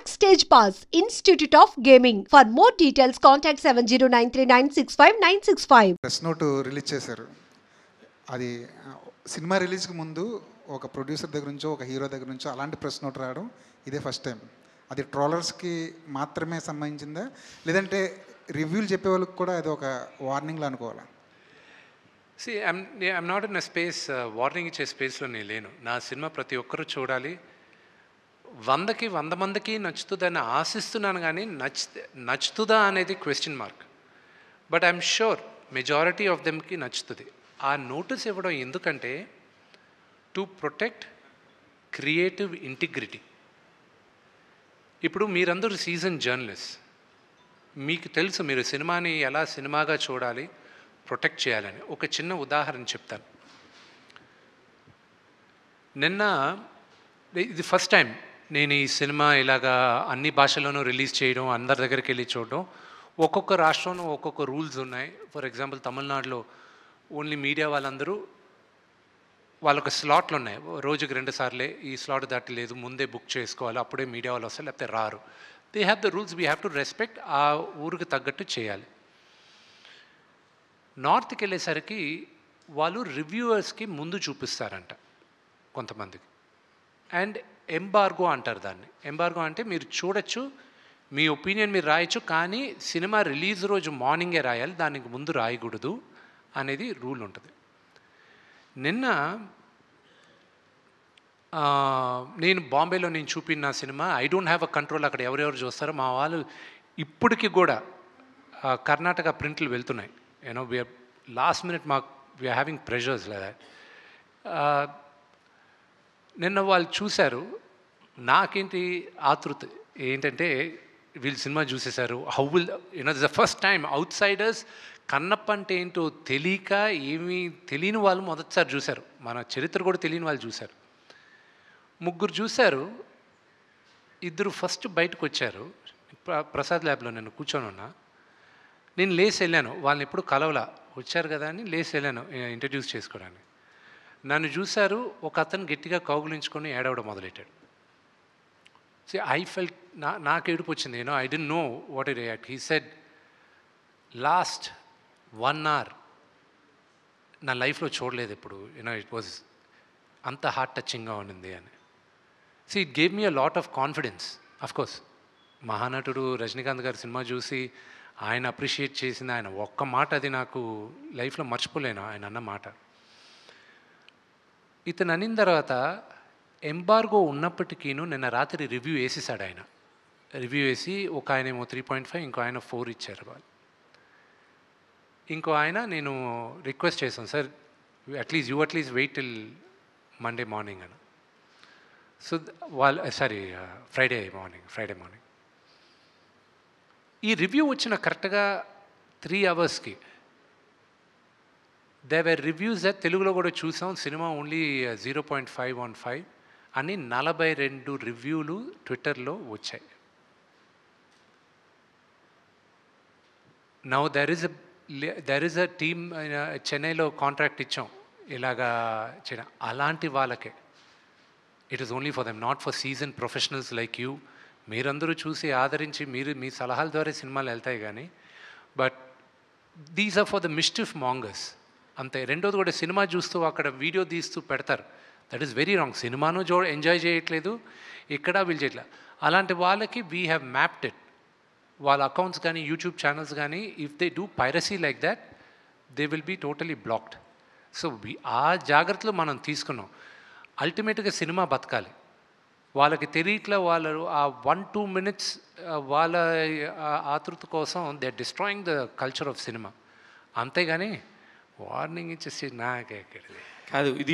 Backstage Pass, Institute of Gaming. For more details, contact 7093965965. Press note release చేశారు. అది cinema రిలీజ్కి ముందు ఒక ప్రొడ్యూసర్ దగ్గర నుంచో ఒక హీరో దగ్గర నుంచో అలాంటి ప్రెస్ నోట్ రావడం ఇదే ఫస్ట్ టైం. అది ట్రోలర్స్కి మాత్రమే సంబంధించిందా, లేదంటే రివ్యూలు చెప్పే వాళ్ళకి కూడా అది ఒక వార్నింగ్లా అనుకోవాలా? I'm not in a space, warning ఇచ్చే స్పేస్లో నేను లేను. నా సినిమా ప్రతి ఒక్కరూ చూడాలి, 100 మందికి నచ్చుతుందని ఆశిస్తున్నాను, కానీ నచ్చుతుందా అనేది question mark. But I'm sure majority of దెమ్కి నచ్చుతుంది. ఆ నోటీస్ ఇవ్వడం ఎందుకంటే టు ప్రొటెక్ట్ క్రియేటివ్ ఇంటిగ్రిటీ. ఇప్పుడు మీరందరూ సీజన్ జర్నలిస్ట్, మీకు తెలుసు మీరు సినిమాని ఎలా సినిమాగా చూడాలి, ప్రొటెక్ట్ చేయాలని. ఒక చిన్న ఉదాహరణ చెప్తాను. నిన్న ఇది ఫస్ట్ టైం నేను ఈ సినిమా ఇలాగా అన్ని భాషల్లోనూ రిలీజ్ చేయడం, అందరి దగ్గరికి వెళ్ళి చూడడం. ఒక్కొక్క రాష్ట్రంలో ఒక్కొక్క రూల్స్ ఉన్నాయి. ఫర్ ఎగ్జాంపుల్ తమిళనాడులో ఓన్లీ మీడియా వాళ్ళందరూ వాళ్ళొక స్లాట్లు ఉన్నాయి, రోజుకి 2 సార్లే, ఈ స్లాట్ దాటి లేదు, ముందే బుక్ చేసుకోవాలి, అప్పుడే మీడియా వాళ్ళు వస్తారు, లేకపోతే రారు. They have the rules, we have to respect, ఆ ఊరికి తగ్గట్టు చేయాలి. నార్త్కి వెళ్ళేసరికి వాళ్ళు రివ్యూవర్స్కి ముందు చూపిస్తారంట కొంతమందికి, అండ్ ఎంబార్గో అంటారు దాన్ని. ఎంబార్గో అంటే మీరు చూడొచ్చు, మీ ఒపీనియన్ మీరు రాయొచ్చు, కానీ సినిమా రిలీజ్ రోజు మార్నింగే రాయాలి, దానికి ముందు రాయకూడదు అనేది రూల్ ఉంటుంది. నిన్న నేను బాంబేలో నేను చూపిన నా cinema I don't have a control, అక్కడ ఎవరెవరు చూస్తారో మా వాళ్ళు ఇప్పటికీ కూడా కర్ణాటక ప్రింట్లు వెళ్తున్నాయి. You know we're last minute we're having pressures like that. నిన్న వాళ్ళు చూశారు, నాకేంటి ఆతృత ఏంటంటే వీళ్ళు సినిమా చూసేశారు, how will you know this the first time outsiders Kannappa అంటే ఏంటో తెలియక, ఏమీ తెలియని వాళ్ళు మొదటిసారి చూశారు, మన చరిత్ర కూడా తెలియని వాళ్ళు చూశారు. 3 చూశారు, 2 ఫస్ట్ బయటకు వచ్చారు. ప్రసాద్ ల్యాబ్లో నేను కూర్చొని ఉన్నా, నేను లేచి వెళ్ళాను, వాళ్ళని ఎప్పుడు కలవలా, వచ్చారు కదా అని లేచి వెళ్ళాను ఇంట్రడ్యూస్ చేసుకోవడానికి. నన్ను చూశారు, ఒక అతను గట్టిగా కౌగులించుకొని ఏడవడం మొదలెట్టాడు. ఐ ఫెల్ట్, నాకు ఏడుపు వచ్చింది. I don't know what to react. He said, last 1 hour నా లైఫ్లో చూడలేదు ఇప్పుడు, ఇట్ వాజ్ అంత హార్ట్ టచింగ్గా ఉన్నింది అని. It gave me a lot of confidence. Of course మహానటుడు రజనీకాంత్ గారి సినిమా చూసి ఆయన అప్రిషియేట్ చేసింది, ఆయన ఒక్క మాట, అది నాకు లైఫ్లో మర్చిపోలేను ఆయన అన్న మాట. ఇతను అనిన తర్వాత ఎంబార్గో ఉన్నప్పటికీను నిన్న రాత్రి రివ్యూ వేసేసాడు ఆయన. రివ్యూ వేసి ఒక ఆయన ఏమో 3.5, ఇంకో ఆయన 4 ఇచ్చారు వాళ్ళు. ఇంకో ఆయన నేను రిక్వెస్ట్ చేశాను, sir at least wait till Monday morning అని. సో వాళ్ళు ఫ్రైడే మార్నింగ్ ఈ రివ్యూ వచ్చిన కరెక్ట్గా 3 hours దే వర్ రివ్యూస్. తెలుగులో కూడా చూసాం, సినిమా ఓన్లీ 0.5 on 5 అని 42 రివ్యూలు ట్విట్టర్లో వచ్చాయి. Now there is a team, చెన్నైలో కాంట్రాక్ట్ ఇచ్చాం ఇలాగా చేయడం. అలాంటి వాళ్ళకే it is only for them, not for seasoned professionals like you. మీరందరూ చూసి ఆదరించి మీ సలహాల ద్వారా సినిమాలు వెళ్తాయి, కానీ but these are for the mischief mongers అంతే. రెండోది కూడా సినిమా చూస్తూ అక్కడ వీడియో తీస్తూ పెడతారు, దట్ ఈస్ వెరీ రాంగ్. సినిమాను ఎంజాయ్ చేయట్లేదు, ఇక్కడ వీళ్ళు చేయట్లేదు. అలాంటి వాళ్ళకి వీ హ్యావ్ మ్యాప్డ్ ఇట్. వాళ్ళ అకౌంట్స్ కానీ యూట్యూబ్ ఛానల్స్ కానీ if they do piracy like that, they will be totally blocked. So ఆ జాగ్రత్తలు మనం తీసుకున్నాం. అల్టిమేట్గా సినిమా బతకాలి, వాళ్ళకి తెలియట్లే, వాళ్ళు ఆ 1-2 minutes వాళ్ళ ఆతృత కోసం they are destroying the culture of cinema. అంతేగాని వార్నింగ్ ఇచ్చేసి నాకెక్కడిది కాదు ఇది.